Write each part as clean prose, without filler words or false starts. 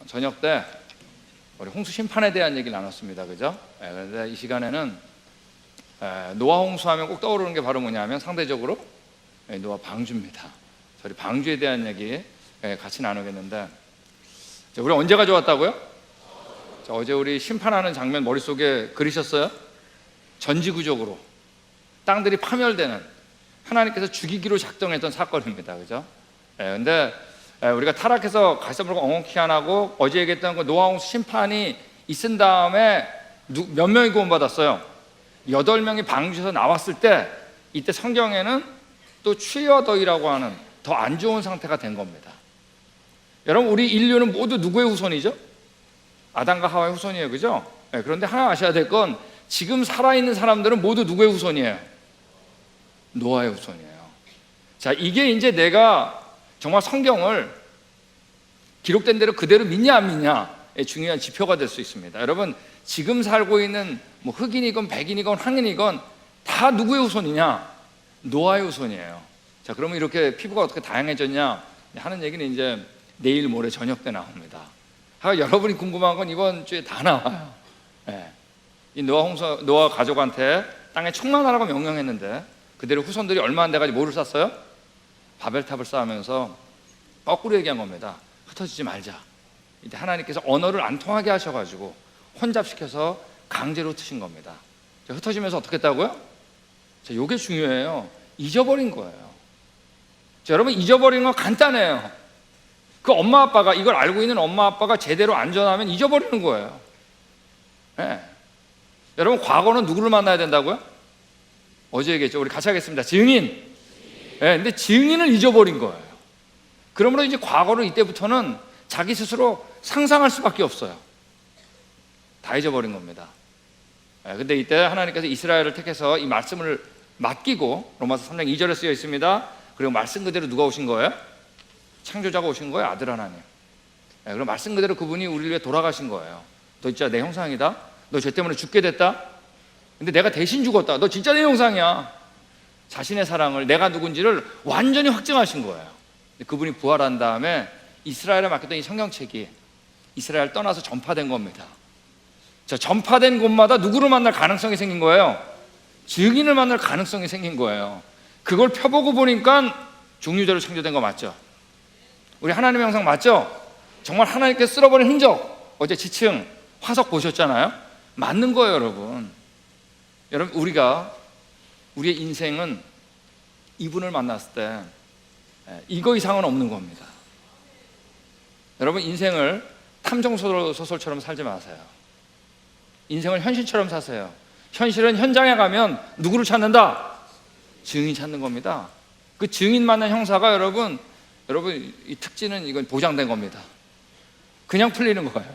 저녁 때 우리 홍수 심판에 대한 얘기를 나눴습니다. 그죠? 그런데 이 시간에는 노아 홍수하면 꼭 떠오르는 게 바로 뭐냐면 상대적으로 노아 방주입니다. 저희 방주에 대한 얘기 같이 나누겠는데, 우리 언제 가져왔다고요? 어제 우리 심판하는 장면 머릿속에 그리셨어요? 전지구적으로 땅들이 파멸되는, 하나님께서 죽이기로 작정했던 사건입니다. 그죠? 근데 우리가 타락해서 갈수록 엉엉키 안 하고, 어제 얘기했던 그 노아 홍수 심판이 있은 다음에 몇 명이 구원받았어요? 8명이 방주에서 나왔을 때, 이때 성경에는 또 추위와 더위라고 하는 더 안 좋은 상태가 된 겁니다. 여러분, 우리 인류는 모두 누구의 후손이죠? 아담과 하와의 후손이에요. 그죠? 그런데 하나 아셔야 될 건, 지금 살아있는 사람들은 모두 누구의 후손이에요? 노아의 후손이에요. 자, 이게 이제 내가 정말 성경을 기록된 대로 그대로 믿냐 안 믿냐의 중요한 지표가 될 수 있습니다. 여러분, 지금 살고 있는 뭐 흑인이건 백인이건 황인이건 다 누구의 후손이냐? 노아의 후손이에요. 자, 그러면 이렇게 피부가 어떻게 다양해졌냐 하는 얘기는 이제 내일 모레 저녁 때 나옵니다. 여러분이 궁금한 건 이번 주에 다 나와요. 이 노아 가족한테 땅에 충만하라고 명령했는데, 그대로 후손들이 얼마 안 돼가지고 뭐를 쌓았어요? 바벨탑을 쌓으면서 거꾸로 얘기한 겁니다. 흩어지지 말자. 이때 하나님께서 언어를 안 통하게 하셔가지고 혼잡시켜서 강제로 트신 겁니다. 자, 흩어지면서 어떻게 했다고요? 자, 이게 중요해요. 잊어버린 거예요. 자, 여러분, 잊어버리는 건 간단해요. 그 엄마 아빠가, 이걸 알고 있는 엄마 아빠가 제대로 안전하면 잊어버리는 거예요. 여러분, 과거는 누구를 만나야 된다고요? 어제 얘기했죠. 우리 같이 하겠습니다. 증인. 근데 증인을 잊어버린 거예요. 그러므로 이제 과거를 이때부터는 자기 스스로 상상할 수밖에 없어요. 다 잊어버린 겁니다. 근데 이때 하나님께서 이스라엘을 택해서 이 말씀을 맡기고, 로마서 3장 2절에 쓰여 있습니다. 그리고 말씀 그대로 누가 오신 거예요? 창조자가 오신 거예요. 아들 하나님. 그럼 말씀 그대로 그분이 우리를 위해 돌아가신 거예요. 너 진짜 내 형상이다. 너 죄 때문에 죽게 됐다. 근데 내가 대신 죽었다. 너 진짜 내 형상이야. 자신의 사랑을, 내가 누군지를 완전히 확증하신 거예요. 그분이 부활한 다음에 이스라엘에 맡겼던 이 성경책이 이스라엘 떠나서 전파된 겁니다. 자, 전파된 곳마다 누구를 만날 가능성이 생긴 거예요? 증인을 만날 가능성이 생긴 거예요. 그걸 펴보고 보니까 종류대로 창조된 거 맞죠? 우리 하나님의 형상 맞죠? 정말 하나님께서 쓸어버린 흔적, 어제 지층 화석 보셨잖아요? 맞는 거예요. 여러분, 우리의 인생은 이분을 만났을 때 이거 이상은 없는 겁니다. 여러분, 인생을 탐정소설처럼 살지 마세요. 인생을 현실처럼 사세요. 현실은 현장에 가면 누구를 찾는다? 증인 찾는 겁니다. 그 증인 만난 형사가 여러분 이 특징은 이건 보장된 겁니다. 그냥 풀리는 거예요.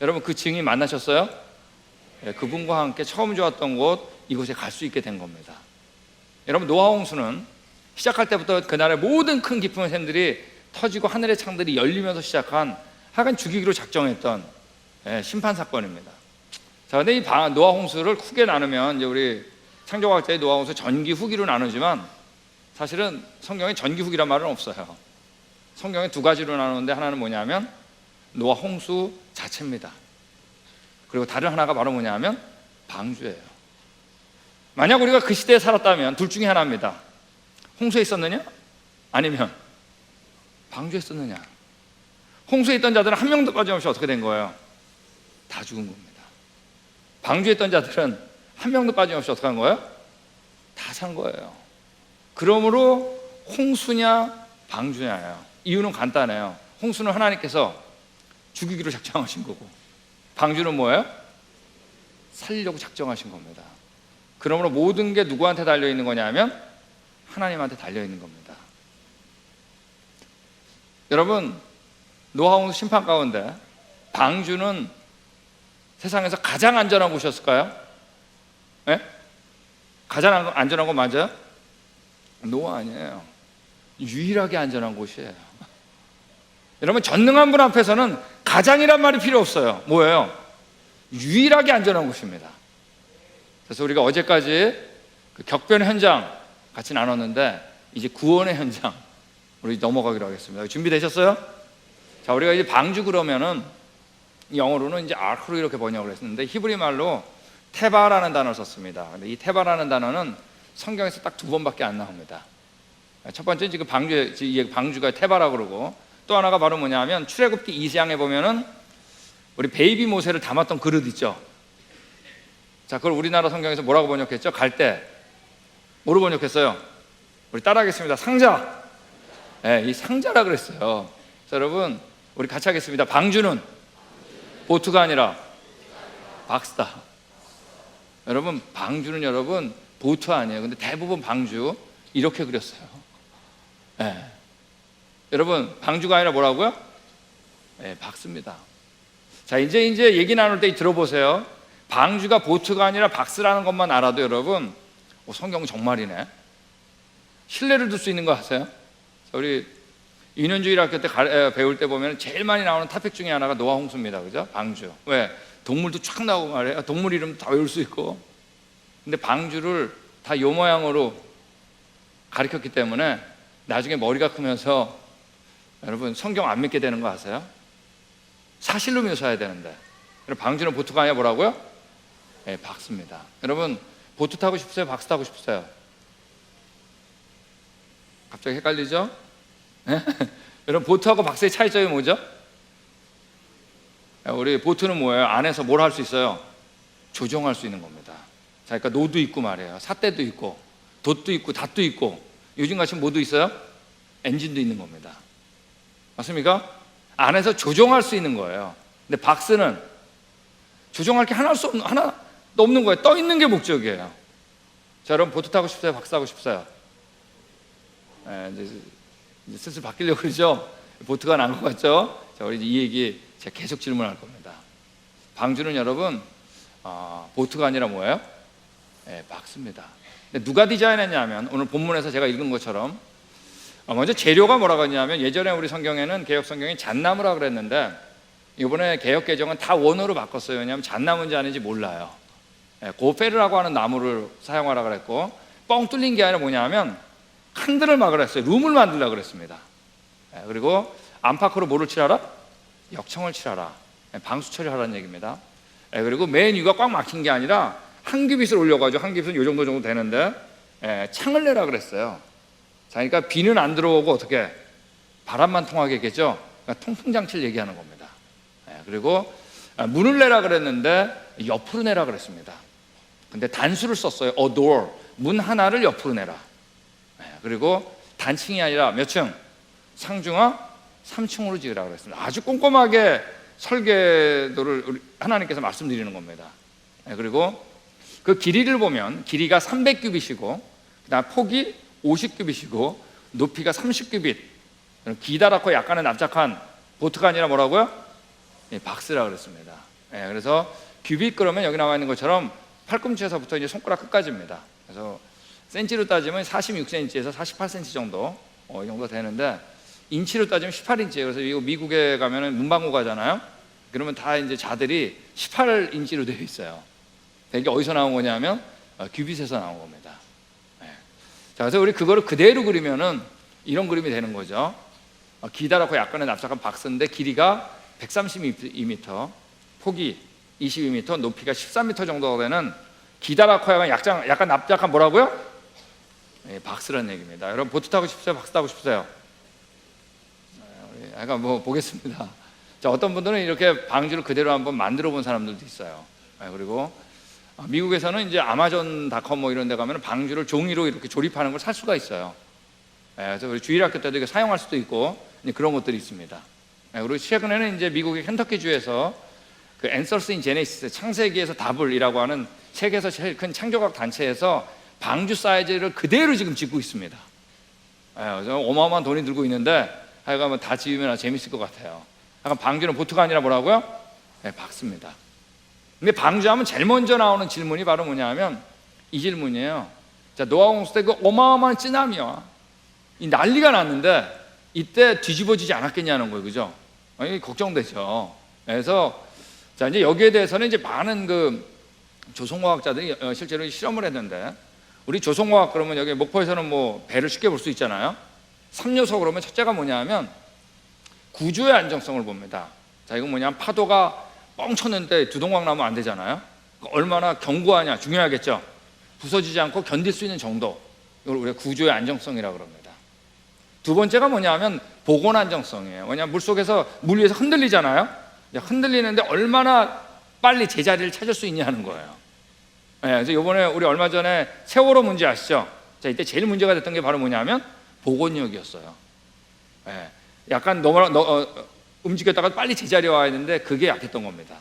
여러분, 그 증인 만나셨어요? 그분과 함께 처음 좋았던 곳, 이곳에 갈 수 있게 된 겁니다. 여러분, 노아 홍수는 시작할 때부터 그날의 모든 큰 깊은 샘들이 터지고 하늘의 창들이 열리면서 시작한, 하여간 죽이기로 작정했던 심판 사건입니다. 자, 근데 이 노아 홍수를 크게 나누면, 이제 우리 창조과학자의 노아 홍수 전기 후기로 나누지만, 사실은 성경에 전기 후기란 말은 없어요. 성경에 두 가지로 나누는데, 하나는 뭐냐면 노아 홍수 자체입니다. 그리고 다른 하나가 바로 뭐냐면 방주예요. 만약 우리가 그 시대에 살았다면 둘 중에 하나입니다. 홍수에 있었느냐? 아니면 방주에 있었느냐? 홍수에 있던 자들은 한 명도 빠짐없이 어떻게 된 거예요? 다 죽은 겁니다. 방주에 있던 자들은 한 명도 빠짐없이 어떻게 한 거예요? 다 산 거예요. 그러므로 홍수냐 방주냐예요. 이유는 간단해요. 홍수는 하나님께서 죽이기로 작정하신 거고, 방주는 뭐예요? 살리려고 작정하신 겁니다. 그러므로 모든 게 누구한테 달려있는 거냐면 하나님한테 달려있는 겁니다. 여러분, 노아 홍수 심판 가운데 방주는 세상에서 가장 안전한 곳이었을까요? 가장 안전한 곳 맞아요? 노아 아니에요. 유일하게 안전한 곳이에요. 여러분, 전능한 분 앞에서는 가장이란 말이 필요 없어요. 뭐예요? 유일하게 안전한 곳입니다. 그래서 우리가 어제까지 그 격변의 현장 같이 나눴는데, 이제 구원의 현장 우리 넘어가기로 하겠습니다. 준비되셨어요? 자, 우리가 이제 방주 그러면은 영어로는 이제 아크로 이렇게 번역을 했었는데 히브리 말로 테바라는 단어를 썼습니다. 근데 이 테바라는 단어는 성경에서 딱 2번밖에 안 나옵니다. 첫 번째는 지금 방주가 테바라고 그러고, 또 하나가 바로 뭐냐면 출애굽기 2장에 보면은 우리 베이비 모세를 담았던 그릇 있죠. 자, 그걸 우리나라 성경에서 뭐라고 번역했죠? 갈대. 뭐로 번역했어요? 우리 따라하겠습니다. 상자. 이 상자라 그랬어요. 자, 여러분 우리 같이 하겠습니다. 방주는 보트가 아니라 박스다. 여러분 방주는 여러분 보트 아니에요. 근데 대부분 방주 이렇게 그렸어요. 여러분 방주가 아니라 뭐라고요? 박스입니다. 자, 이제 얘기 나눌 때 들어보세요. 방주가 보트가 아니라 박스라는 것만 알아도 여러분 성경은 정말이네. 신뢰를 둘 수 있는 거 아세요? 우리 유년주일 학교 때 배울 때 보면 제일 많이 나오는 토픽 중에 하나가 노아 홍수입니다. 그죠? 방주. 왜? 동물도 쫙 나오고 말이에요. 동물 이름 다 외울 수 있고. 근데 방주를 다 요 모양으로 가르쳤기 때문에 나중에 머리가 크면서 여러분 성경 안 믿게 되는 거 아세요? 사실로 묘사해야 되는데. 방주는 보트가 아니라 뭐라고요? 박스입니다. 여러분 보트 타고 싶으세요? 박스 타고 싶으세요? 갑자기 헷갈리죠? 여러분 보트하고 박스의 차이점이 뭐죠? 우리 보트는 뭐예요? 안에서 뭘 할 수 있어요? 조종할 수 있는 겁니다. 자, 그러니까 노도 있고 말이에요. 삿대도 있고 돛도 있고 닷도 있고 요즘같이 뭐도 있어요? 엔진도 있는 겁니다. 맞습니까? 안에서 조종할 수 있는 거예요. 근데 박스는 조종할 게 하나도 없는 거예요. 떠 있는 게 목적이에요. 자, 여러분 보트 타고 싶어요? 박스 타고 싶어요? 이제 슬슬 바뀌려고 그러죠? 보트가 난 것 같죠? 자, 우리 이 얘기 제가 계속 질문할 겁니다. 방주는 여러분 보트가 아니라 뭐예요? 박스입니다. 근데 누가 디자인했냐면 오늘 본문에서 제가 읽은 것처럼 먼저 재료가 뭐라고 했냐면 예전에 우리 성경에는 개혁 성경이 잣나무라 그랬는데 이번에 개혁 개정은 다 원어로 바꿨어요. 왜냐하면 잣나무인지 아닌지 몰라요. 고페르라고 하는 나무를 사용하라 그랬고, 뻥 뚫린 게 아니라 뭐냐면 칸들을 막으라 했어요. 룸을 만들라 그랬습니다. 그리고 안팎으로 뭐를 칠하라? 역청을 칠하라. 방수 처리하라는 얘기입니다. 그리고 맨 위가 꽉 막힌 게 아니라 한 큐빗을 올려가지고 한 큐빗은 요 정도 되는데 창을 내라 그랬어요. 자, 그러니까 비는 안 들어오고 어떻게 바람만 통하게 했겠죠. 그러니까 통풍장치를 얘기하는 겁니다. 그리고 문을 내라 그랬는데 옆으로 내라 그랬습니다. 근데 단수를 썼어요. A door. 문 하나를 옆으로 내라. 그리고 단층이 아니라 몇 층? 상중하 3층으로 지으라 그랬습니다. 아주 꼼꼼하게 설계도를 하나님께서 말씀드리는 겁니다. 그리고 그 길이를 보면 길이가 300규빗이고 그다음 폭이 50규빗이고 높이가 30규빗. 기다랗고 약간은 납작한 보트가 아니라 뭐라고요? 박스라 그랬습니다. 그래서 규빗 그러면 여기 나와 있는 것처럼 팔꿈치에서부터 이제 손가락 끝까지입니다. 그래서 센치로 따지면 46cm에서 48cm 정도 이 정도 되는데 인치로 따지면 18인치예요. 그래서 이거 미국에 가면은 문방구 가잖아요. 그러면 다 이제 자들이 18인치로 되어 있어요. 이게 어디서 나온 거냐면 규빗에서 나온 겁니다. 자, 그래서 우리 그거를 그대로 그리면은 이런 그림이 되는 거죠. 기다랗고 약간의 납작한 박스인데 길이가 132m, 폭이 22m, 높이가 13m 정도 되는 기다랗고 약간 납작한 뭐라고요? 박스라는 얘기입니다. 여러분 보트 타고 싶으세요? 박스 타고 싶으세요? 약간 뭐 보겠습니다. 자, 어떤 분들은 이렇게 방주를 그대로 한번 만들어 본 사람들도 있어요. 그리고 미국에서는 이제 아마존닷컴 뭐 이런 데 가면 방주를 종이로 이렇게 조립하는 걸 살 수가 있어요. 그래서 우리 주일학교 때도 이거 사용할 수도 있고 그런 것들이 있습니다. 그리고 최근에는 이제 미국의 켄터키주에서 그 앤서스 인 제네시스 창세기에서 답을이라고 하는 세계에서 제일 큰 창조학 단체에서 방주 사이즈를 그대로 지금 짓고 있습니다. 어마어마한 돈이 들고 있는데 하여간 다 지으면 재밌을 것 같아요. 약간 방주는 보트가 아니라 뭐라고요? 박스입니다. 근데 방주하면 제일 먼저 나오는 질문이 바로 뭐냐면 이 질문이에요. 자, 노아 홍수 때 그 어마어마한 쓰나미와 이 난리가 났는데 이때 뒤집어지지 않았겠냐는 거예요, 그죠? 걱정되죠. 그래서 자, 이제 여기에 대해서는 이제 많은 그 조성과학자들이 실제로 실험을 했는데 우리 조성과학 그러면 여기 목포에서는 뭐 배를 쉽게 볼 수 있잖아요. 3요소 그러면 첫째가 뭐냐면 구조의 안정성을 봅니다. 자, 이건 뭐냐면 파도가 뻥 쳤는데 두동강 나면 안 되잖아요. 얼마나 견고하냐 중요하겠죠. 부서지지 않고 견딜 수 있는 정도, 이걸 우리가 구조의 안정성이라고 그럽니다. 두 번째가 뭐냐면 보건 안정성이에요. 왜냐하면 물속에서 물 위에서 흔들리잖아요. 흔들리는데 얼마나 빨리 제자리를 찾을 수 있냐는 거예요. 그래서 이번에 우리 얼마 전에 세월호 문제 아시죠? 자, 이때 제일 문제가 됐던 게 바로 뭐냐면 보건력이었어요. 약간 움직였다가 빨리 제자리에 와야 되는데 그게 약했던 겁니다.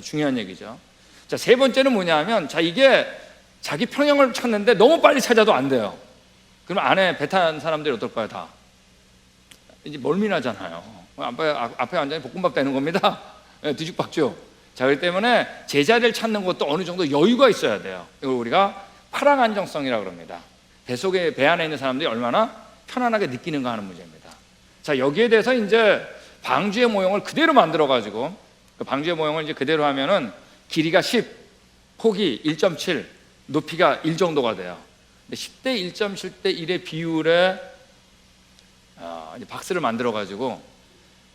중요한 얘기죠. 자, 세 번째는 뭐냐면, 자, 이게 자기 평형을 찾는데 너무 빨리 찾아도 안 돼요. 그럼 안에 배 탄 사람들이 어떨까요? 다 이제 멀미나잖아요. 앞에 완전히 볶음밥 되는 겁니다. 뒤죽박죽. 자, 그렇기 때문에 제자리를 찾는 것도 어느 정도 여유가 있어야 돼요. 이걸 우리가 파랑 안정성이라고 그럽니다. 배 안에 있는 사람들이 얼마나 편안하게 느끼는가 하는 문제입니다. 자, 여기에 대해서 이제 방주의 모형을 그대로 만들어 가지고, 그 방주의 모형을 이제 그대로 하면은 길이가 10, 폭이 1.7, 높이가 1 정도가 돼요. 근데 10대 1.7대 1의 비율에 이제 박스를 만들어 가지고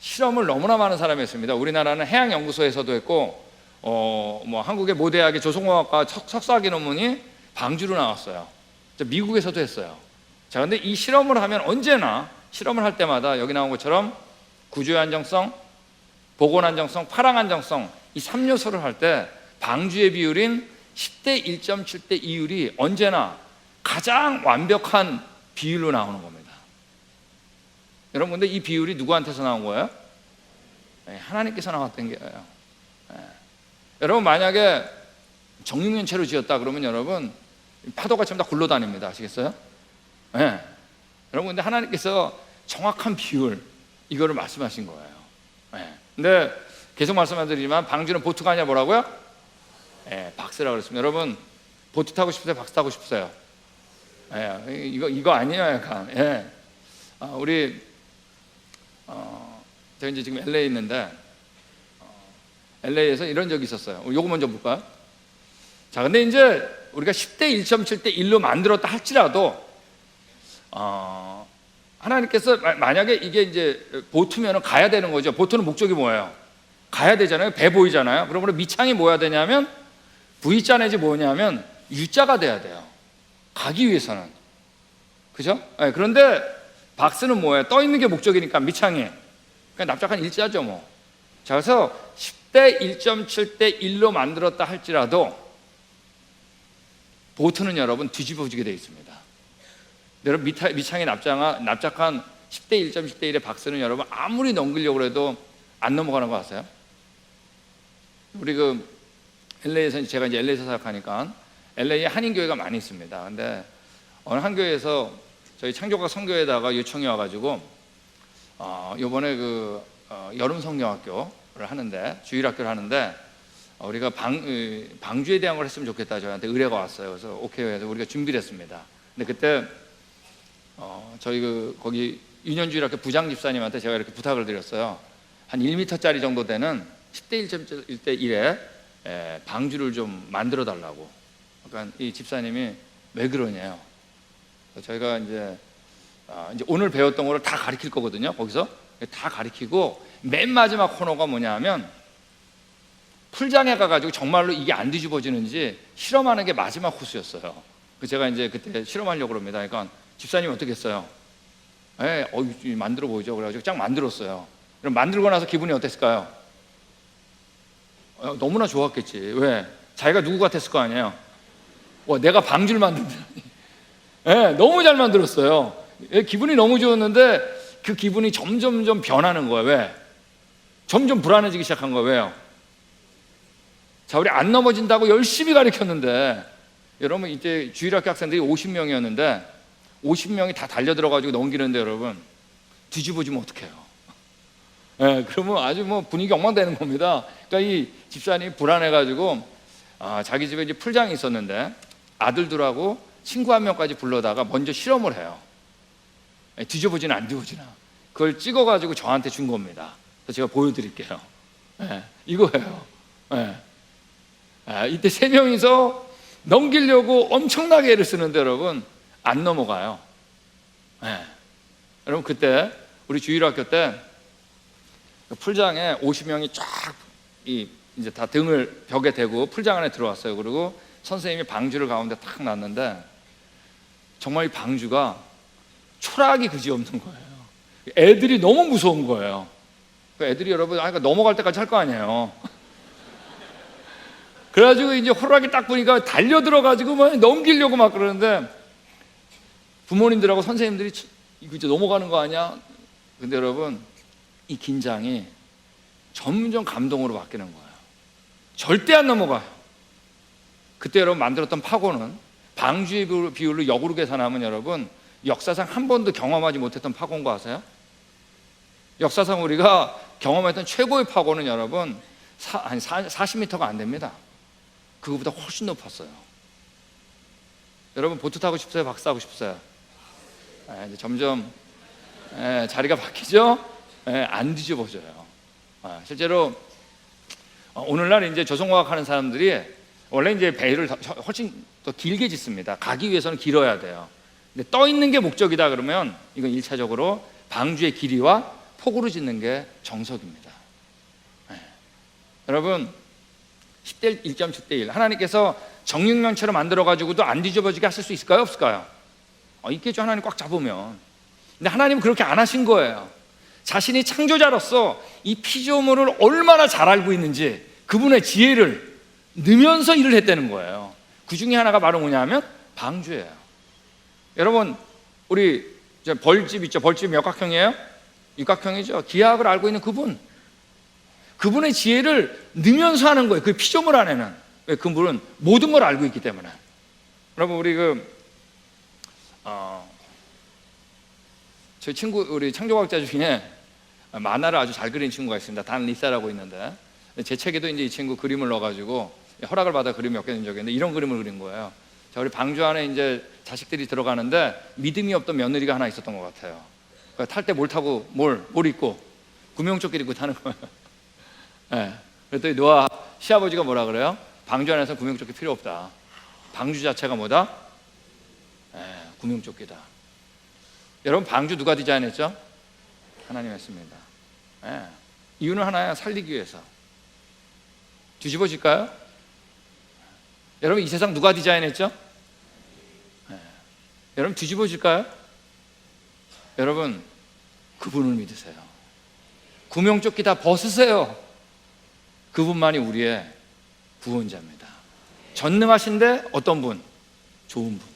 실험을 너무나 많은 사람이 했습니다. 우리나라는 해양연구소에서도 했고, 뭐 한국의 모 대학의 조성공학과 석사학위 논문이 방주로 나왔어요. 미국에서도 했어요. 자, 근데 이 실험을 하면 언제나 실험을 할 때마다 여기 나온 것처럼 구조의 안정성, 보건 안정성, 파랑 안정성, 이 3요소를 할 때 방주의 비율인 10대 1.7대 2율이 언제나 가장 완벽한 비율로 나오는 겁니다. 여러분, 근데 이 비율이 누구한테서 나온 거예요? 하나님께서 나왔던 거예요. 여러분, 만약에 정육면체로 지었다 그러면 여러분 파도가 전부 다 굴러다닙니다. 아시겠어요? 여러분, 근데 하나님께서 정확한 비율, 이거를 말씀하신 거예요. 근데 계속 말씀드리지만 방주는 보트가 아니라 뭐라고요? 박스라고 그랬습니다. 여러분, 보트 타고 싶으세요? 박스 타고 싶으세요? 이거 아니에요, 약간. 제가 이제 지금 LA에 있는데, LA에서 이런 적이 있었어요. 요거 먼저 볼까요? 자, 근데 이제 우리가 10대 1.7대 1로 만들었다 할지라도, 하나님께서 만약에 이게 이제 보트면은 가야 되는 거죠. 보트는 목적이 뭐예요? 가야 되잖아요. 배 보이잖아요. 그러므로 밑창이 뭐야 되냐면 V자 내지 뭐냐면 U자가 돼야 돼요. 가기 위해서는. 그죠? 그런데 박스는 뭐예요? 떠 있는 게 목적이니까 밑창이. 그냥 납작한 일자죠, 뭐. 자, 그래서 10대 1.7대 1로 만들었다 할지라도 보트는 여러분 뒤집어지게 되어 있습니다. 여러분, 밑창이 납작한 10대 1.7대 1의 박스는 여러분 아무리 넘기려고 해도 안 넘어가는 거 아세요? 우리 LA에서, 제가 이제 LA에서 사역하니까 LA에 한인교회가 많이 있습니다. 근데 어느 한 교회에서 저희 창조각 선교에다가 요청이 와가지고 요번에 여름 성경학교를 하는데, 주일학교를 하는데 우리가 방주에 대한 걸 했으면 좋겠다, 저희한테 의뢰가 왔어요. 그래서 오케이 해서 우리가 준비를 했습니다. 근데 그때 저희 거기 유년주일학교 부장 집사님한테 제가 이렇게 부탁을 드렸어요. 한 1m짜리 정도 되는 10대 1.1대 1에 방주를 좀 만들어 달라고. 그러니까 이 집사님이 왜 그러냐요. 저희가 이제 오늘 배웠던 거를 다 가르칠 거거든요. 거기서 다 가르치고 맨 마지막 코너가 뭐냐면 풀장에 가가지고 정말로 이게 안 뒤집어지는지 실험하는 게 마지막 코스였어요. 제가 이제 그때 실험하려고 그럽니다. 그러니까 집사님이 어떻게 했어요? 만들어 보이죠. 그래가지고 쫙 만들었어요. 그럼 만들고 나서 기분이 어땠을까요? 너무나 좋았겠지. 왜? 자기가 누구 같았을 거 아니에요. 내가 방주를 만든다니. 너무 잘 만들었어요. 기분이 너무 좋았는데 그 기분이 점점 변하는 거예요. 왜? 점점 불안해지기 시작한 거예요. 왜요? 자, 우리 안 넘어진다고 열심히 가르쳤는데, 여러분 이제 주일학교 학생들이 50명이었는데 50명이 다 달려들어가지고 넘기는데 여러분 뒤집어지면 어떡해요? 그러면 아주 뭐 분위기 엉망되는 겁니다. 그러니까 이 집사님이 불안해가지고 자기 집에 이제 풀장이 있었는데 아들들하고 친구 한 명까지 불러다가 먼저 실험을 해요. 뒤집어지나 안 뒤집어지나. 그걸 찍어가지고 저한테 준 겁니다. 그래서 제가 보여드릴게요. 이거예요. 이때 3명이서 넘기려고 엄청나게 애를 쓰는데 여러분 안 넘어가요. 여러분, 그때 우리 주일학교 때 풀장에 50명이 쫙 이제 다 등을 벽에 대고 풀장 안에 들어왔어요. 그리고 선생님이 방주를 가운데 탁 놨는데 정말 이 방주가 초라하기 그지없는 거예요. 애들이 너무 무서운 거예요. 애들이 여러분 넘어갈 때까지 할 거 아니에요. 그래가지고 이제 호루라기 딱 보니까 달려 들어가지고 막 넘기려고 막 그러는데 부모님들하고 선생님들이 이거 이제 넘어가는 거 아니야? 근데 여러분 이 긴장이 점점 감동으로 바뀌는 거예요. 절대 안 넘어가요. 그때 여러분 만들었던 파고는 방주의 비율로 역으로 계산하면 여러분 역사상 한 번도 경험하지 못했던 파고인 거 아세요? 역사상 우리가 경험했던 최고의 파고는 여러분 한 40m가 안 됩니다. 그거보다 훨씬 높았어요. 여러분 보트 타고 싶어요? 박스 타고 싶어요? 이제 점점 자리가 바뀌죠? 안 뒤집어져요. 실제로 오늘날 이제 조성과학 하는 사람들이 원래 이제 배를 훨씬 더 길게 짓습니다. 가기 위해서는 길어야 돼요. 근데 떠 있는 게 목적이다 그러면 이건 1차적으로 방주의 길이와 폭으로 짓는 게 정석입니다. 여러분 10대 1.7대 1 하나님께서 정육면처럼 만들어가지고도 안 뒤집어지게 하실 수 있을까요? 없을까요? 있겠죠. 하나님 꽉 잡으면. 근데 하나님은 그렇게 안 하신 거예요. 자신이 창조자로서 이 피조물을 얼마나 잘 알고 있는지 그분의 지혜를 넣으면서 일을 했다는 거예요. 그 중에 하나가 바로 뭐냐면 방주예요. 여러분 우리 벌집 있죠? 벌집 역각형이에요? 육각형이죠. 기하학을 알고 있는 그분의 지혜를 넣으면서 하는 거예요. 그 피조물 안에는. 왜? 그분은 모든 걸 알고 있기 때문에. 여러분 우리 저희 친구 우리 창조과학자 중에 만화를 아주 잘 그리는 친구가 있습니다. 단 리사라고 있는데 제 책에도 이제 이 친구 그림을 넣어가지고 허락을 받아 그림 몇 개 낸 적이 있는데 이런 그림을 그린 거예요. 자, 우리 방주 안에 이제 자식들이 들어가는데 믿음이 없던 며느리가 하나 있었던 것 같아요. 그러니까 탈 때 뭘 타고 뭘 입고 구명조끼 입고 타는 거예요. 그랬더니 노아 시아버지가 뭐라 그래요? 방주 안에서 구명조끼 필요 없다. 방주 자체가 뭐다? 구명조끼다. 여러분 방주 누가 디자인했죠? 하나님 했습니다. 이유는 하나야. 살리기 위해서. 뒤집어질까요? 여러분 이 세상 누가 디자인했죠? 여러분 뒤집어질까요? 여러분 그분을 믿으세요. 구명조끼 다 벗으세요. 그분만이 우리의 구원자입니다. 전능하신데 어떤 분? 좋은 분.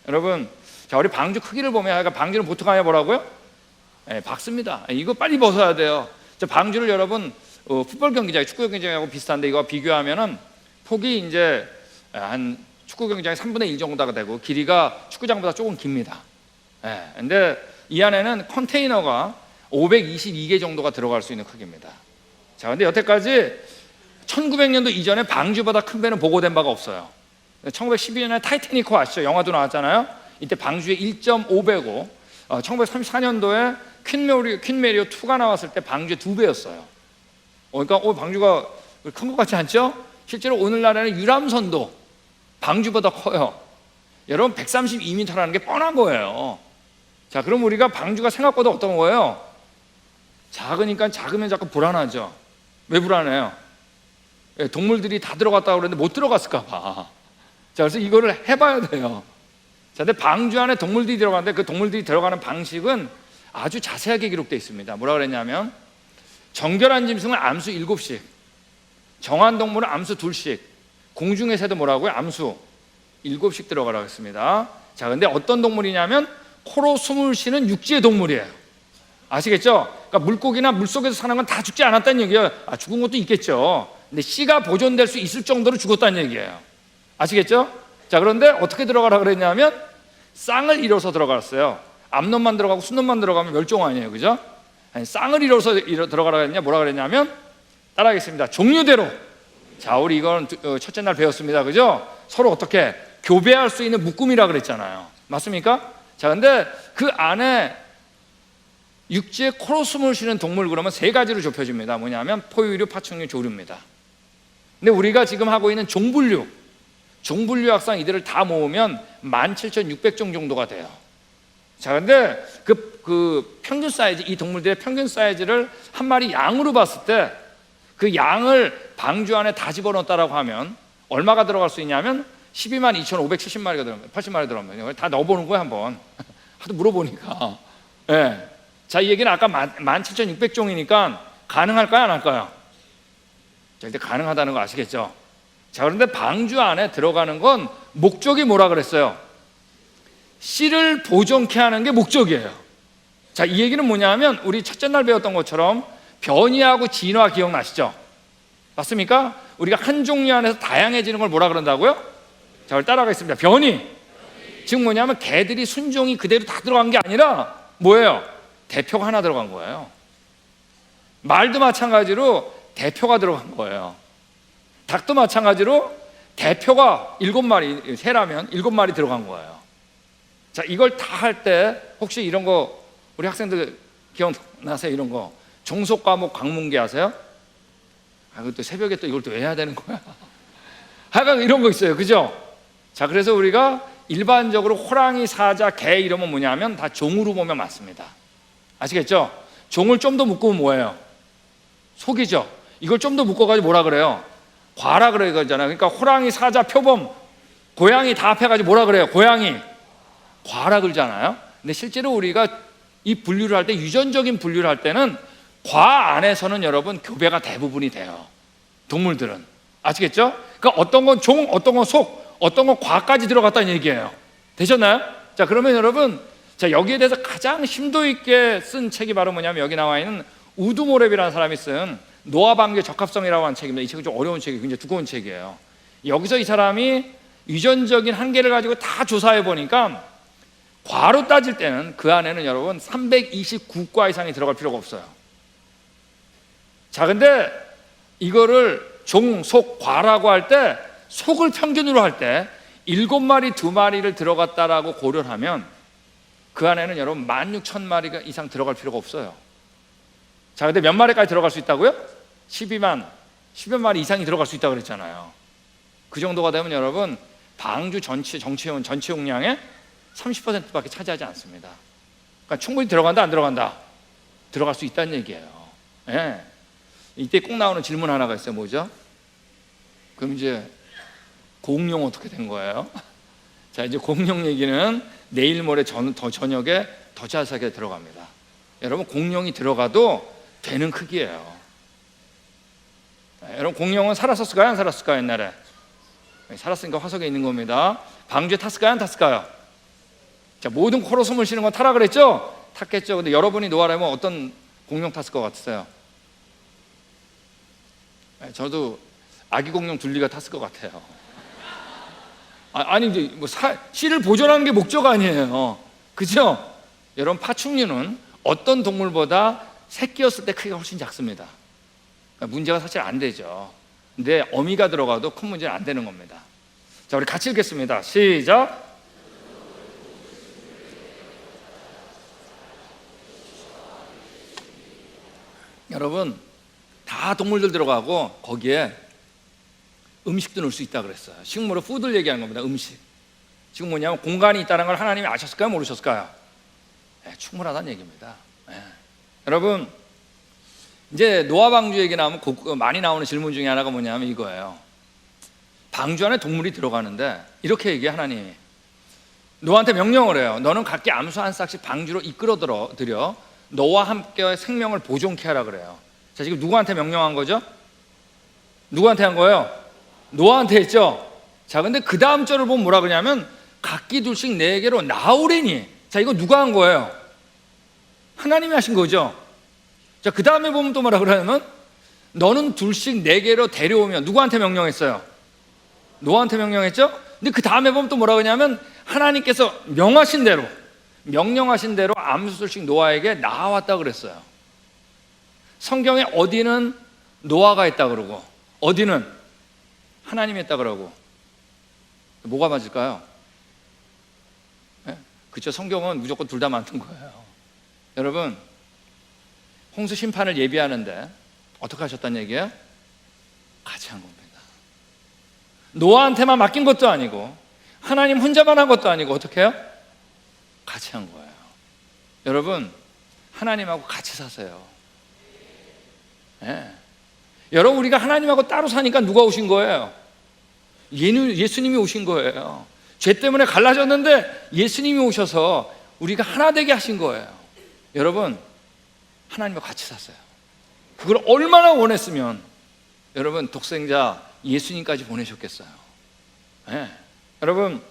여러분 자 우리 방주 크기를 보면 그러니까 방주는 보통 하냐 뭐라고요? 박습니다. 이거 빨리 벗어야 돼요. 저 방주를 여러분 풋볼 경기장, 축구 경기장하고 비슷한데 이거 비교하면은 폭이 이제 한 축구 경기장의 3분의 1 정도가 되고 길이가 축구장보다 조금 깁니다. 근데 이 안에는 컨테이너가 522개 정도가 들어갈 수 있는 크기입니다. 자, 근데 여태까지 1900년도 이전에 방주보다 큰 배는 보고된 바가 없어요. 1912년에 타이타닉호 아시죠? 영화도 나왔잖아요. 이때 방주의 1.5배고 1934년도에 퀸 메리오 2가 나왔을 때 방주의 2배였어요. 그러니까 방주가 큰 것 같지 않죠? 실제로 오늘날에는 유람선도 방주보다 커요. 여러분 132m라는 게 뻔한 거예요. 자, 그럼 우리가 방주가 생각보다 어떤 거예요? 작으니까 작으면 자꾸 불안하죠. 왜 불안해요? 동물들이 다 들어갔다고 그랬는데 못 들어갔을까 봐. 자, 그래서 이거를 해봐야 돼요. 자, 근데 방주 안에 동물들이 들어가는데 그 동물들이 들어가는 방식은 아주 자세하게 기록되어 있습니다. 뭐라 그랬냐면 정결한 짐승은 암수 7씩, 정한 동물은 암수 2씩, 공중의 새도 뭐라고요? 암수 7씩 들어가라고 했습니다. 자, 근데 어떤 동물이냐면 코로 숨을 쉬는 육지의 동물이에요. 아시겠죠? 그러니까 물고기나 물속에서 사는 건 다 죽지 않았다는 얘기예요. 죽은 것도 있겠죠. 근데 씨가 보존될 수 있을 정도로 죽었다는 얘기예요. 아시겠죠? 자, 그런데 어떻게 들어가라 그랬냐면 쌍을 이뤄서 들어갔어요. 암놈만 들어가고 순놈만 들어가면 멸종 아니에요, 그죠? 아니, 쌍을 이뤄서 들어가라 그랬냐? 뭐라 그랬냐면 따라하겠습니다. 종류대로. 자, 우리 이건 첫째 날 배웠습니다, 그죠? 서로 어떻게 교배할 수 있는 묶음이라 그랬잖아요. 맞습니까? 자, 근데 그 안에 육지에 코로 숨을 쉬는 동물 그러면 3가지로 좁혀집니다. 뭐냐면 포유류, 파충류, 조류입니다. 근데 우리가 지금 하고 있는 종분류 학상 이들을 다 모으면 17,600종 정도가 돼요. 자, 근데 그 그 평균 사이즈, 이 동물들의 평균 사이즈를 한 마리 양으로 봤을 때 그 양을 방주 안에 다 집어넣었다라고 하면 얼마가 들어갈 수 있냐면 12만 2,570마리가 들어가면 80마리 들어가면 다 넣어보는 거예요. 한번 하도 물어보니까. 예. 자, 이 얘기는 아까 17,600종이니까 가능할까요, 안 할까요? 절대 가능하다는 거 아시겠죠? 자, 그런데 방주 안에 들어가는 건 목적이 뭐라 그랬어요? 씨를 보존케 하는 게 목적이에요. 자, 이 얘기는 뭐냐면 우리 첫째 날 배웠던 것처럼 변이하고 진화 기억나시죠? 맞습니까? 우리가 한 종류 안에서 다양해지는 걸 뭐라 그런다고요? 자, 따라가겠습니다. 변이. 지금 뭐냐면 개들이 순종이 그대로 다 들어간 게 아니라 뭐예요? 대표가 하나 들어간 거예요. 말도 마찬가지로 대표가 들어간 거예요. 닭도 마찬가지로 대표가 7마리, 새라면 7마리 들어간 거예요. 자, 이걸 다 할 때 혹시 이런 거 우리 학생들 기억나세요? 이런 거 종속 과목 광문계 아세요? 그것도 새벽에 또 이걸 또 왜 해야 되는 거야? 하여간 이런 거 있어요, 그죠? 자, 그래서 우리가 일반적으로 호랑이, 사자, 개 이러면 뭐냐면 다 종으로 보면 맞습니다. 아시겠죠? 종을 좀 더 묶으면 뭐예요? 속이죠. 이걸 좀 더 묶어가지고 뭐라 그래요? 과라 그러잖아요. 그러니까 호랑이, 사자, 표범, 고양이 다 합해가지고 뭐라 그래요? 고양이, 과라 그러잖아요. 근데 실제로 우리가 이 분류를 할 때, 유전적인 분류를 할 때는 과 안에서는 여러분 교배가 대부분이 돼요. 동물들은. 아시겠죠? 그러니까 어떤 건 종, 어떤 건 속, 어떤 건 과까지 들어갔다는 얘기예요. 되셨나요? 자, 그러면 여러분, 자, 여기에 대해서 가장 심도 있게 쓴 책이 바로 뭐냐면 여기 나와 있는 우드모랩이라는 사람이 쓴 노아 방주의 적합성이라고 하는 책입니다. 이 책은 좀 어려운 책이에요. 굉장히 두꺼운 책이에요. 여기서 이 사람이 유전적인 한계를 가지고 다 조사해 보니까 과로 따질 때는 그 안에는 여러분 329과 이상이 들어갈 필요가 없어요. 자, 근데 이거를 종, 속, 과라고 할 때 속을 평균으로 할 때 7마리, 2마리를 들어갔다라고 고려를 하면 그 안에는 여러분 16,000마리가 이상 들어갈 필요가 없어요. 자, 근데 몇 마리까지 들어갈 수 있다고요? 10여 마리 이상이 들어갈 수 있다고 그랬잖아요. 그 정도가 되면 여러분 방주 전체 용량의 30%밖에 차지하지 않습니다. 그러니까 충분히 들어간다, 안 들어간다? 들어갈 수 있다는 얘기예요. 예. 이때 꼭 나오는 질문 하나가 있어요. 뭐죠? 그럼 이제 공룡 어떻게 된 거예요? 자, 이제 공룡 얘기는 내일 모레 저녁에 더 자세하게 들어갑니다. 여러분, 공룡이 들어가도 되는 크기예요. 여러분, 공룡은 살았었을까요, 안 살았을까요? 옛날에 살았으니까 화석에 있는 겁니다. 방주에 탔을까요, 안 탔을까요? 자, 모든 코로 숨을 쉬는 건 타라 그랬죠? 탔겠죠. 근데 여러분이 노아라면 어떤 공룡 탔을 것 같으세요? 저도 아기 공룡 둘리가 탔을 것 같아요. 아니 이제 뭐 씨를 보존하는 게 목적 아니에요, 그죠? 여러분, 파충류는 어떤 동물보다 새끼였을 때 크기가 훨씬 작습니다. 그러니까 문제가 사실 안 되죠. 근데 어미가 들어가도 큰 문제는 안 되는 겁니다. 자, 우리 같이 읽겠습니다. 시작. 여러분, 다 동물들 들어가고 거기에 음식도 넣을 수 있다 그랬어요. 식물로 푸드를 얘기하는 겁니다. 음식. 지금 뭐냐면 공간이 있다는 걸 하나님이 아셨을까요, 모르셨을까요? 네, 충분하다는 얘기입니다. 네. 여러분, 이제 노아 방주 얘기 나오면 많이 나오는 질문 중에 하나가 뭐냐면 이거예요. 방주 안에 동물이 들어가는데 이렇게 얘기해. 하나님이 노아한테 명령을 해요. 너는 각기 암소 한 싹씩 방주로 이끌어 들여 너와 함께 생명을 보존케 하라 그래요. 자, 지금 누구한테 명령한 거죠? 누구한테 한 거예요? 노아한테 했죠. 자, 근데 그 다음 절을 보면 뭐라 그러냐면 각기 둘씩 네 개로 나오리니. 자, 이거 누가 한 거예요? 하나님이 하신 거죠. 자, 그 다음에 보면 또 뭐라 그러냐면 너는 둘씩 네 개로 데려오면. 누구한테 명령했어요? 노아한테 명령했죠. 근데 그 다음에 보면 또 뭐라 그러냐면 하나님께서 명령하신 대로 암수술씩 노아에게 나왔다 그랬어요. 성경에 어디는 노아가 했다 그러고 어디는 하나님이 했다 그러고 뭐가 맞을까요? 네? 그렇죠. 성경은 무조건 둘 다 맞는 거예요. 여러분, 홍수 심판을 예비하는데 어떻게 하셨다는 얘기예요? 같이 한 겁니다. 노아한테만 맡긴 것도 아니고 하나님 혼자만 한 것도 아니고 어떻게 해요? 같이 한 거예요. 여러분, 하나님하고 같이 사세요. 예. 여러분, 우리가 하나님하고 따로 사니까 누가 오신 거예요? 예수님이 오신 거예요. 죄 때문에 갈라졌는데 예수님이 오셔서 우리가 하나 되게 하신 거예요. 여러분, 하나님과 같이 샀어요. 그걸 얼마나 원했으면 여러분 독생자 예수님까지 보내셨겠어요. 네. 여러분,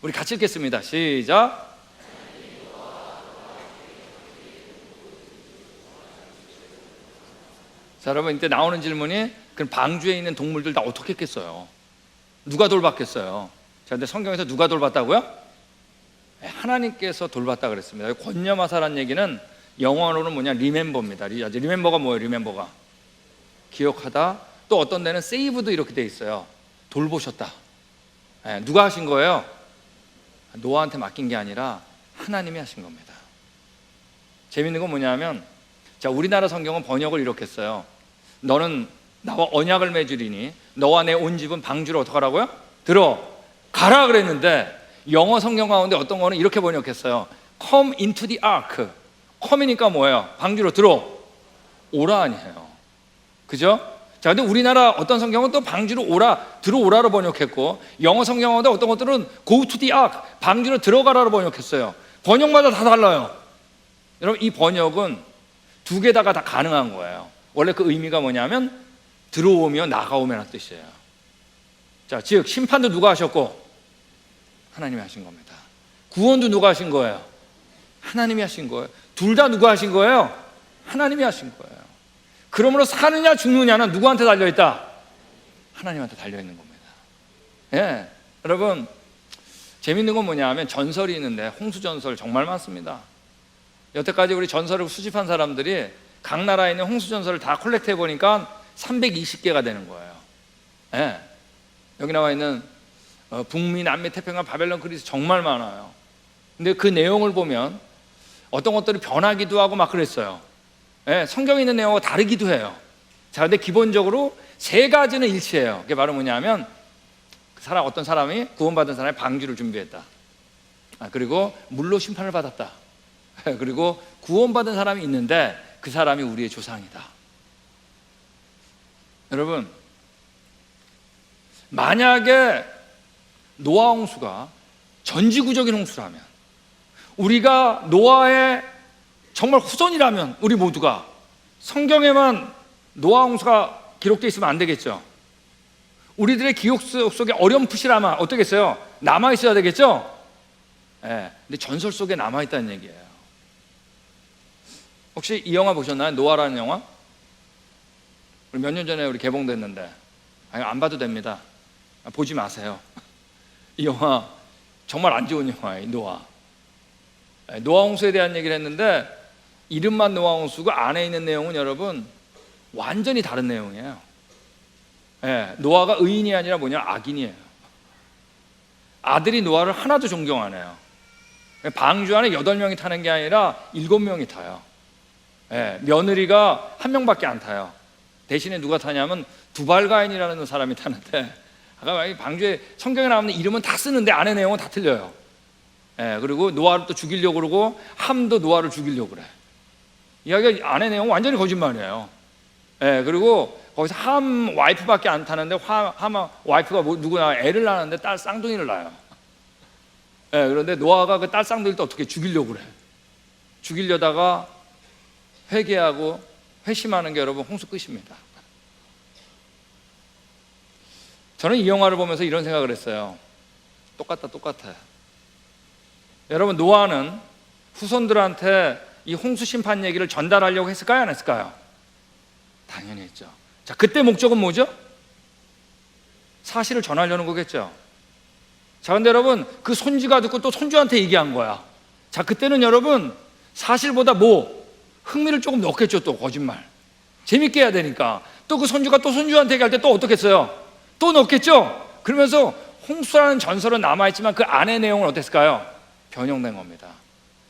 우리 같이 읽겠습니다. 시작. 자, 여러분, 이때 나오는 질문이 그럼 방주에 있는 동물들 다 어떻게 했겠어요? 누가 돌봤겠어요? 자, 근데 성경에서 누가 돌봤다고요? 네, 하나님께서 돌봤다 그랬습니다. 권념하사라는 얘기는 영어로는 뭐냐? 리멤버입니다. 리멤버가 뭐예요? 리멤버가 기억하다. 또 어떤 데는 세이브도 이렇게 돼 있어요. 돌보셨다. 네, 누가 하신 거예요? 노아한테 맡긴 게 아니라 하나님이 하신 겁니다. 재밌는 건 뭐냐면, 자, 우리나라 성경은 번역을 이렇게 했어요. 너는 나와 언약을 맺으리니 너와 내 온 집은 방주로 어떡하라고요? 들어가라 그랬는데, 영어 성경 가운데 어떤 거는 이렇게 번역했어요. Come into the ark. come이니까 뭐예요? 방주로 들어오라 아니에요. 그죠? 자, 근데 우리나라 어떤 성경은 또 방주로 오라, 들어오라로 번역했고, 영어 성경 가운데 어떤 것들은 go to the ark, 방주로 들어가라로 번역했어요. 번역마다 다 달라요. 여러분, 이 번역은 두 개다가 다 가능한 거예요. 원래 그 의미가 뭐냐면 들어오며 나가오며라는 뜻이에요. 자, 즉 심판도 누가 하셨고? 하나님이 하신 겁니다. 구원도 누가 하신 거예요? 하나님이 하신 거예요. 둘 다 누가 하신 거예요? 하나님이 하신 거예요. 그러므로 사느냐 죽느냐는 누구한테 달려있다? 하나님한테 달려있는 겁니다. 예, 여러분, 재밌는 건 뭐냐면 전설이 있는데 홍수 전설 정말 많습니다. 여태까지 우리 전설을 수집한 사람들이 각 나라에 있는 홍수 전설을 다 콜렉트 해보니까 320개가 되는 거예요. 예, 여기 나와 있는 북미, 남미, 태평양, 바벨론, 그리스 정말 많아요. 근데 그 내용을 보면 어떤 것들이 변하기도 하고 막 그랬어요. 예, 성경에 있는 내용과 다르기도 해요. 자, 근데 기본적으로 세 가지는 일치해요. 그게 바로 뭐냐면, 어떤 사람이 구원받은 사람이 방주를 준비했다. 그리고 물로 심판을 받았다. 그리고 구원받은 사람이 있는데 그 사람이 우리의 조상이다. 여러분, 만약에 노아 홍수가 전지구적인 홍수라면, 우리가 노아의 정말 후손이라면 우리 모두가 성경에만 노아 홍수가 기록되어 있으면 안 되겠죠. 우리들의 기억 속에 어렴풋이라마 어떻겠어요? 남아있어야 되겠죠? 네, 근데 전설 속에 남아있다는 얘기예요. 혹시 이 영화 보셨나요? 노아라는 영화? 우리 몇 년 전에 우리 개봉됐는데, 아니, 안 봐도 됩니다. 보지 마세요. 이 영화 정말 안 좋은 영화예요. 노아 홍수에 대한 얘기를 했는데, 이름만 노아 홍수고 안에 있는 내용은 여러분 완전히 다른 내용이에요. 예, 노아가 의인이 아니라 뭐냐? 악인이에요. 아들이 노아를 하나도 존경 안 해요. 방주 안에 8명이 타는 게 아니라 7명이 타요. 예, 며느리가 1명밖에 안 타요. 대신에 누가 타냐면 두발가인이라는 사람이 타는데, 아까 방주에 성경에 나오는 이름은 다 쓰는데 안에 내용은 다 틀려요. 예, 그리고 노아를 또 죽이려고 그러고 함도 노아를 죽이려고 그래. 이야기가 안에 내용은 완전히 거짓말이에요. 예, 그리고 거기서 함 와이프밖에 안 타는데 함 와이프가 누구나 애를 낳았는데 딸 쌍둥이를 낳아요. 예, 그런데 노아가 그 딸 쌍둥이를 또 어떻게 죽이려고 그래. 죽이려다가 회개하고 회심하는 게 여러분 홍수 끝입니다. 저는 이 영화를 보면서 이런 생각을 했어요. 똑같아. 여러분, 노아는 후손들한테 이 홍수 심판 얘기를 전달하려고 했을까요? 안 했을까요? 당연히 했죠. 자, 그때 목적은 뭐죠? 사실을 전하려는 거겠죠. 자, 근데 여러분, 그 손주가 듣고 또 손주한테 얘기한 거야. 자, 그때는 여러분 사실보다 흥미를 조금 넣겠죠. 또 거짓말 재밌게 해야 되니까. 또 그 손주가 또 손주한테 얘기할 때 또 어떻게 했어요? 또 넣겠죠. 그러면서 홍수라는 전설은 남아있지만 그 안의 내용은 어땠을까요? 변형된 겁니다.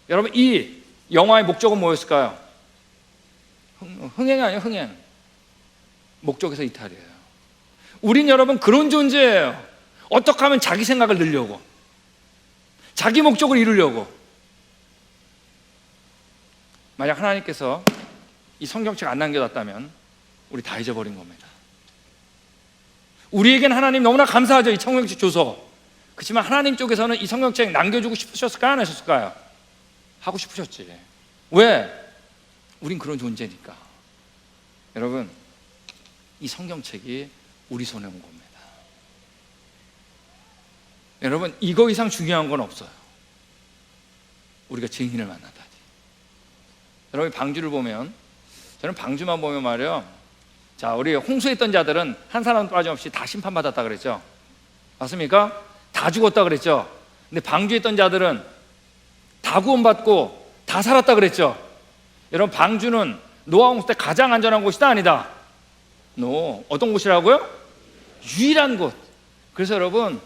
여러분, 이 영화의 목적은 뭐였을까요? 흥행이 아니에요. 흥행. 목적에서 이탈이에요. 우린 여러분 그런 존재예요. 어떻게 하면 자기 생각을 늘려고, 자기 목적을 이루려고. 만약 하나님께서 이 성경책 안 남겨놨다면 우리 다 잊어버린 겁니다. 우리에겐 하나님 너무나 감사하죠, 이 성경책 줘서. 그렇지만 하나님 쪽에서는 이 성경책 남겨주고 싶으셨을까요, 안 하셨을까요? 하고 싶으셨지. 왜? 우린 그런 존재니까. 여러분, 이 성경책이 우리 손에 온 겁니다. 여러분, 이거 이상 중요한 건 없어요. 우리가 증인을 만나다니. 여러분, 방주를 보면, 저는 방주만 보면 말이에요, 자, 우리 홍수에 있던 자들은 한 사람 빠짐없이 다 심판받았다 그랬죠. 맞습니까? 다 죽었다 그랬죠. 근데 방주에 있던 자들은 다 구원받고 다 살았다 그랬죠. 여러분, 방주는 노아 홍수 때 가장 안전한 곳이다, 아니다? 어떤 곳이라고요? 유일한 곳. 그래서 여러분,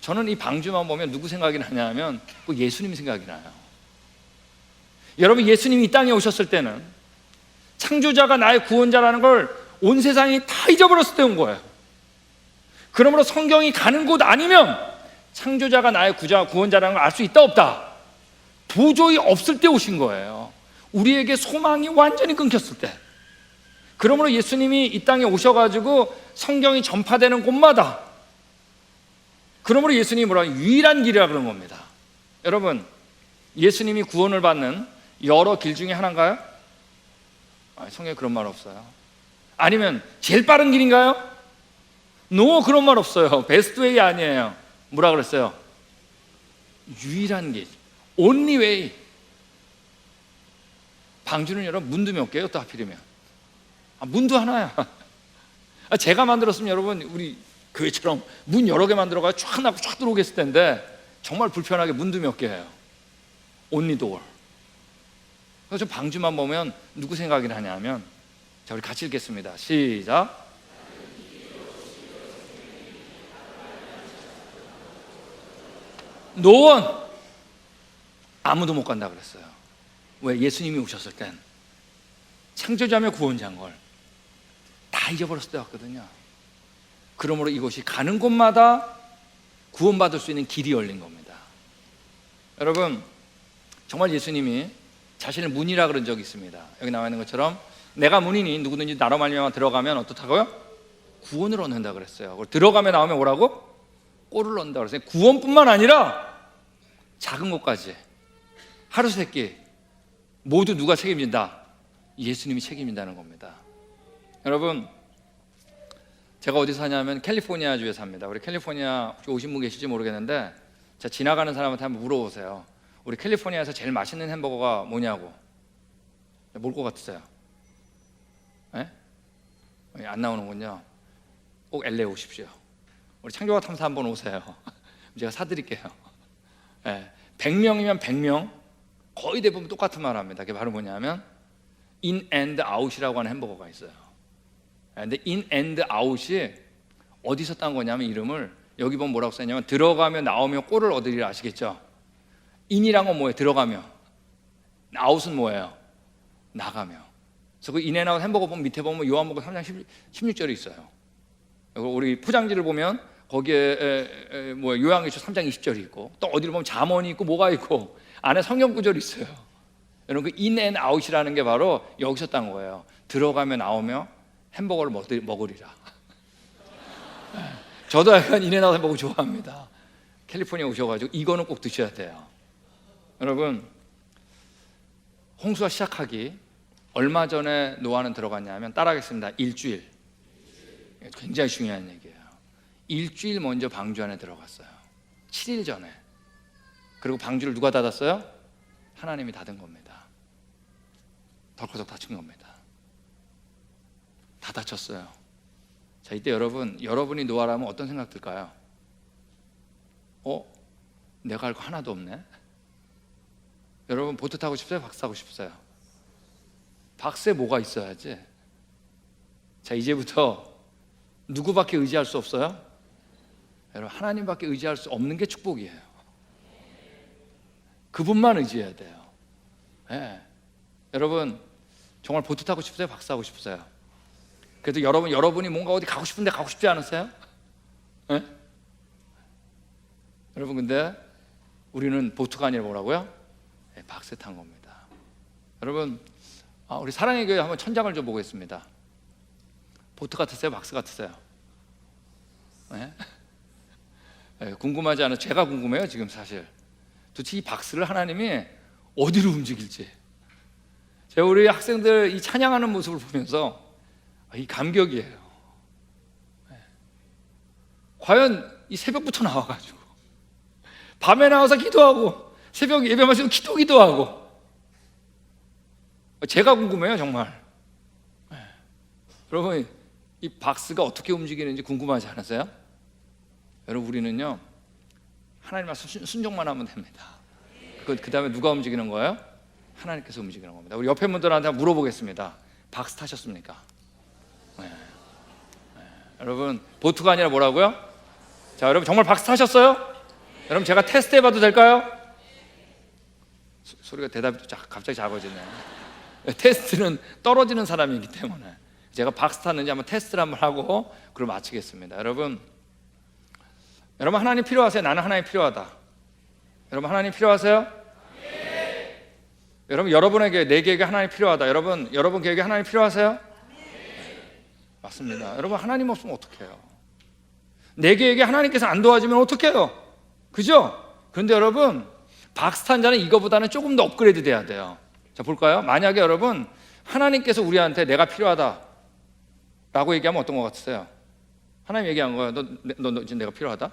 저는 이 방주만 보면 누구 생각이 나냐면 꼭 예수님 생각이 나요. 여러분, 예수님이 이 땅에 오셨을 때는 창조자가 나의 구원자라는 걸 온 세상이 다 잊어버렸을 때 온 거예요. 그러므로 성경이 가는 곳 아니면 창조자가 나의 구원자라는 걸 알 수 있다 없다? 도저히 없을 때 오신 거예요. 우리에게 소망이 완전히 끊겼을 때. 그러므로 예수님이 이 땅에 오셔가지고 성경이 전파되는 곳마다, 그러므로 예수님이 뭐라 유일한 길이라 그런 겁니다. 여러분, 예수님이 구원을 받는 여러 길 중에 하나인가요? 성경에 그런 말 없어요. 아니면 제일 빠른 길인가요? 그런 말 없어요. 베스트 웨이 아니에요. 뭐라 그랬어요? 유일한 길, only way. 방주는 여러분 문도 몇 개예요? 또 하필이면 문도 하나야. 제가 만들었으면 여러분 우리 교회처럼 문 여러 개 만들어가 쫙 나고 쫙 들어오겠을 텐데 정말 불편하게 문도 몇 개예요. only door. 그래서 방주만 보면 누구 생각이 나냐면, 자, 우리 같이 읽겠습니다. 시작. 노원 아무도 못 간다 그랬어요. 왜? 예수님이 오셨을 땐 창조자며 구원자인 걸 다 잊어버렸을 때 왔거든요. 그러므로 이곳이 가는 곳마다 구원받을 수 있는 길이 열린 겁니다. 여러분, 정말 예수님이 자신을 문이라 그런 적이 있습니다. 여기 나와 있는 것처럼 내가 문이니 누구든지 나로 말미암아 들어가면 어떻다고요? 구원을 얻는다 그랬어요. 들어가면 나오면 뭐라고? 꼴을 얻는다 그랬어요. 구원뿐만 아니라 작은 것까지, 하루 세끼 모두 누가 책임진다? 예수님이 책임진다는 겁니다. 여러분, 제가 어디 사냐면 캘리포니아주에 삽니다. 우리 캘리포니아 혹시 오신 분 계실지 모르겠는데, 제가 지나가는 사람한테 한번 물어보세요. 우리 캘리포니아에서 제일 맛있는 햄버거가 뭐냐고. 뭘 것 같으세요? 안 나오는군요. 꼭 LA 오십시오. 우리 창조가 탐사 한번 오세요. 제가 사드릴게요. 100명이면 100명 거의 대부분 똑같은 말 합니다. 그게 바로 뭐냐면 in and out이라고 하는 햄버거가 있어요. 근데 in and out이 어디서 딴 거냐면, 이름을 여기 보면 뭐라고 써있냐면 들어가며 나오며 꼴을 얻으리라. 아시겠죠? in이란 건 뭐예요? 들어가며. out은 뭐예요? 나가며. 그래서 그 인앤아웃 햄버거 보면 밑에 보면 요한복음 3장 16절이 있어요. 우리 포장지를 보면 거기에 뭐 요한계시록 3장 20절이 있고, 또 어디를 보면 잠언이 있고 뭐가 있고 안에 성경 구절이 있어요. 여러분, 그 인앤아웃이라는 게 바로 여기서 딴 거예요. 들어가며 나오며 햄버거를 먹으리라. 저도 약간 인앤아웃 햄버거 좋아합니다. 캘리포니아 오셔가지고 이거는 꼭 드셔야 돼요. 여러분, 홍수가 시작하기 얼마 전에 노아는 들어갔냐면, 따라하겠습니다. 일주일. 굉장히 중요한 얘기예요. 일주일 먼저 방주 안에 들어갔어요. 7일 전에. 그리고 방주를 누가 닫았어요? 하나님이 닫은 겁니다. 덜커덕 닫힌 겁니다. 다 닫혔어요. 자, 이때 여러분이 노아라면 어떤 생각 들까요? 내가 알 거 하나도 없네. 여러분, 보트 타고 싶어요? 박스 타고 싶어요? 박스에 뭐가 있어야지. 자, 이제부터 누구밖에 의지할 수 없어요? 여러분, 하나님밖에 의지할 수 없는 게 축복이에요. 그분만 의지해야 돼요. 여러분, 정말 보트 타고 싶으세요? 박스 타고 싶으세요? 그래도 여러분이 뭔가 어디 가고 싶은데 가고 싶지 않으세요? 여러분, 근데 우리는 보트가 아니라 뭐라고요? 박스에 탄 겁니다. 여러분, 우리 사랑의 교회 한번 천장을 좀 보겠습니다. 보트 같으세요? 박스 같으세요? 네? 궁금하지 않아요? 제가 궁금해요 지금 사실. 도대체 이 박스를 하나님이 어디로 움직일지. 제가 우리 학생들 이 찬양하는 모습을 보면서 이 감격이에요. 과연 이 새벽부터 나와가지고 밤에 나와서 기도하고 새벽 예배 마치고 기도하고, 제가 궁금해요 정말. 여러분, 이 박스가 어떻게 움직이는지 궁금하지 않으세요? 여러분, 우리는요 하나님 말씀 순종만 하면 됩니다. 그 다음에 누가 움직이는 거예요? 하나님께서 움직이는 겁니다. 우리 옆에 분들한테 물어보겠습니다. 박스 타셨습니까? 네. 여러분, 보트가 아니라 뭐라고요? 자, 여러분 정말 박스 타셨어요? 여러분, 제가 테스트 해봐도 될까요? 소리가 대답이 갑자기 작아지네. 테스트는 떨어지는 사람이기 때문에 제가 박스 탔는지 한번 테스트를 한번 하고 그걸 마치겠습니다. 여러분 하나님 필요하세요? 나는 하나님 필요하다. 여러분, 하나님 필요하세요? 네. 여러분, 여러분에게, 내 계획에 하나님 필요하다. 여러분 계획에 하나님 필요하세요? 네. 맞습니다. 여러분, 하나님 없으면 어떡해요? 내 계획에 하나님께서 안 도와주면 어떡해요? 그죠? 그런데 여러분, 박스 탄 자는 이거보다는 조금 더 업그레이드 돼야 돼요. 자, 볼까요? 만약에 여러분 하나님께서 우리한테 내가 필요하다 라고 얘기하면 어떤 것 같으세요? 하나님 얘기한 거예요. 너 지금 내가 필요하다?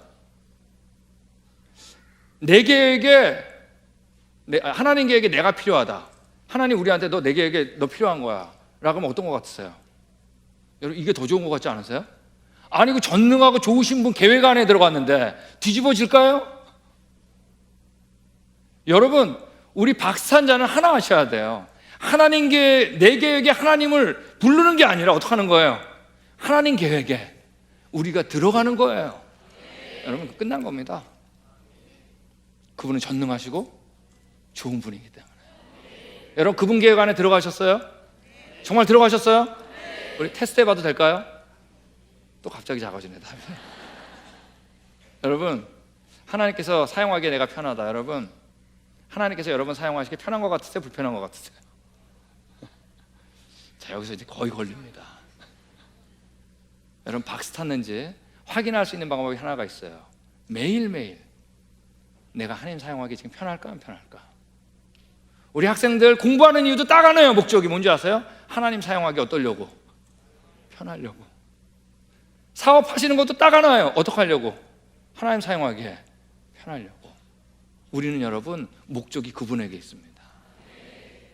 내 계획에, 하나님 계획에 내가 필요하다. 하나님 우리한테 내 계획에 너 필요한 거야 라고 하면 어떤 것 같으세요? 여러분, 이게 더 좋은 것 같지 않으세요? 아니, 그 전능하고 좋으신 분 계획 안에 들어갔는데 뒤집어질까요? 여러분, 우리 박산자는 하나 하셔야 돼요. 하나님 내 계획에 하나님을 부르는 게 아니라 어떻게 하는 거예요? 하나님 계획에 우리가 들어가는 거예요. 여러분, 끝난 겁니다. 그분은 전능하시고 좋은 분이기 때문에. 여러분, 그분 계획 안에 들어가셨어요? 정말 들어가셨어요? 우리 테스트 해봐도 될까요? 또 갑자기 작아지네 답이. 여러분, 하나님께서 사용하기에 내가 편하다. 여러분, 하나님께서 여러분 사용하시기 편한 것 같으세요? 불편한 것 같으세요? 자, 여기서 이제 거의 걸립니다. 여러분, 박스 탔는지 확인할 수 있는 방법이 하나가 있어요. 매일매일 내가 하나님 사용하기 지금 편할까 안 편할까? 우리 학생들 공부하는 이유도 딱 하나예요. 목적이 뭔지 아세요? 하나님 사용하기 어떠려고? 편하려고. 사업하시는 것도 딱 하나예요. 어떻게 하려고? 하나님 사용하기에 편하려고. 우리는 여러분 목적이 그분에게 있습니다.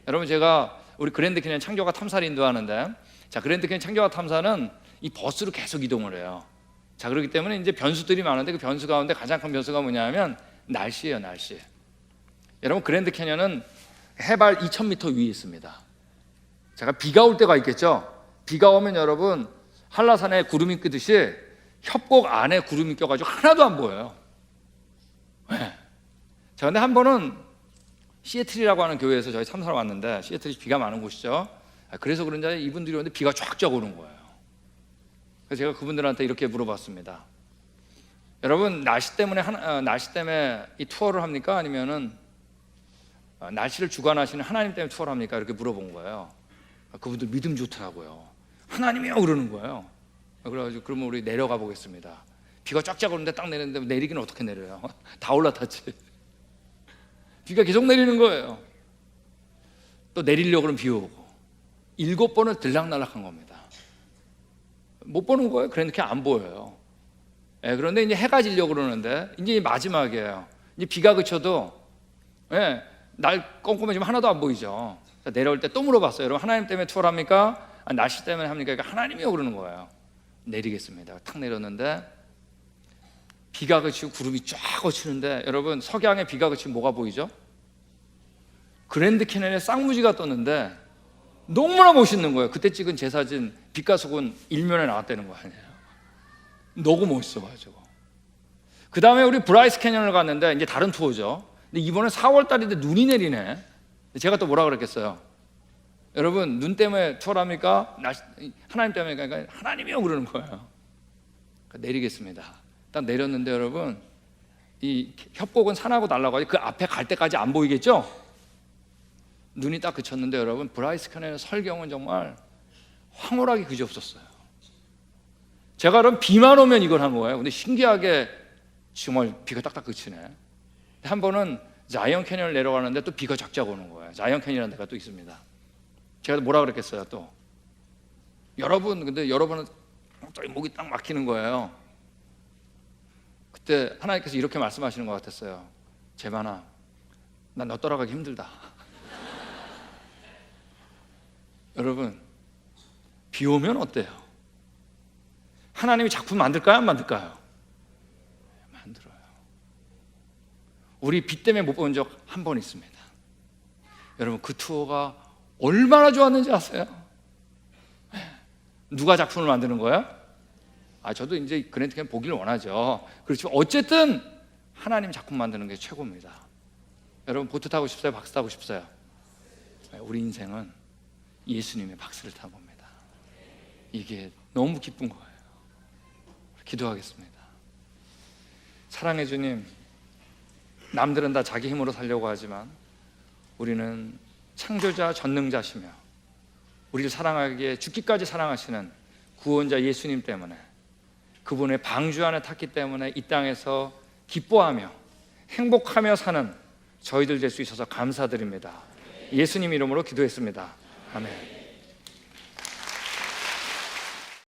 여러분, 제가 우리 그랜드 캐니언 창조과 탐사를 인도하는데, 자, 그랜드 캐니언 창조과 탐사는 이 버스로 계속 이동을 해요. 자, 그렇기 때문에 이제 변수들이 많은데 그 변수 가운데 가장 큰 변수가 뭐냐면 날씨예요, 날씨. 여러분, 그랜드 캐니언은 해발 2000m 위에 있습니다. 제가 비가 올 때가 있겠죠. 비가 오면 여러분 한라산에 구름이 끼듯이 협곡 안에 구름이 껴가지고 하나도 안 보여요. 네. 자, 근데 한 번은 시애틀이라고 하는 교회에서 저희 참사로 왔는데, 시애틀이 비가 많은 곳이죠. 그래서 그런지 이분들이 오는데 비가 쫙쫙 오는 거예요. 그래서 제가 그분들한테 이렇게 물어봤습니다. 여러분, 날씨 때문에 이 투어를 합니까? 아니면은 날씨를 주관하시는 하나님 때문에 투어를 합니까? 이렇게 물어본 거예요. 그분들 믿음 좋더라고요. 하나님이요 그러는 거예요. 그래가지고 그러면 우리 내려가 보겠습니다. 비가 쫙쫙 오는데 딱 내리는데 내리기는 어떻게 내려요? 다 올라탔지. 비가 계속 내리는 거예요. 또 내리려고 그러면 비 오고. 7번을 들락날락한 겁니다. 못 보는 거예요. 그렇게 안 보여요. 그런데 이제 해가 지려고 그러는데 이제 마지막이에요. 이제 비가 그쳐도 날 꼼꼼해지면 하나도 안 보이죠. 내려올 때 또 물어봤어요. 여러분, 하나님 때문에 투어를 합니까? 날씨 때문에 합니까? 그러니까 하나님이요 그러는 거예요. 내리겠습니다. 탁 내렸는데 비가 그치고 구름이 쫙 거치는데, 여러분, 석양에 비가 그치면 뭐가 보이죠? 그랜드 캐니언에 쌍무지가 떴는데 너무나 멋있는 거예요. 그때 찍은 제 사진 빛가속은 일면에 나왔다는 거 아니에요. 너무 멋있어가지고. 그 다음에 우리 브라이스 캐니언을 갔는데 이제 다른 투어죠. 근데 이번에 4월 달인데 눈이 내리네. 제가 또 뭐라 그랬겠어요? 여러분, 눈 때문에 투어를 합니까? 하나님 때문에? 그러니까 하나님이요 그러는 거예요. 그러니까 내리겠습니다. 딱 내렸는데 여러분, 이 협곡은 산하고 달라가지고 그 앞에 갈 때까지 안 보이겠죠? 눈이 딱 그쳤는데 여러분, 브라이스 캔의 설경은 정말 황홀하게 그지없었어요. 제가 그럼 비만 오면 이걸 한 거예요. 근데 신기하게 정말 비가 딱딱 그치네. 한 번은 자이언 캐니언을 내려가는데 또 비가 작작 오는 거예요. 자이언 캐니언이라는 데가 또 있습니다. 제가 뭐라 그랬겠어요 또? 여러분, 근데 여러분은 갑자기 목이 딱 막히는 거예요. 그때 하나님께서 이렇게 말씀하시는 것 같았어요. 재만아, 난 너 따라가기 힘들다. 여러분, 비 오면 어때요? 하나님이 작품 만들까요? 안 만들까요? 만들어요. 우리 비 때문에 못 본 적 한 번 있습니다. 여러분, 그 투어가 얼마나 좋았는지 아세요? 누가 작품을 만드는 거예요? 저도 이제 그랜드 캠 보기를 원하죠. 그렇지만 어쨌든 하나님 작품 만드는 게 최고입니다. 여러분, 보트 타고 싶어요? 박스 타고 싶어요? 우리 인생은 예수님의 박스를 타는 겁니다. 이게 너무 기쁜 거예요. 기도하겠습니다. 사랑해 주님, 남들은 다 자기 힘으로 살려고 하지만 우리는 창조자 전능자시며 우리를 사랑하기에 죽기까지 사랑하시는 구원자 예수님 때문에, 그분의 방주 안에 탔기 때문에 이 땅에서 기뻐하며 행복하며 사는 저희들 될 수 있어서 감사드립니다. 예수님 이름으로 기도했습니다. 아멘.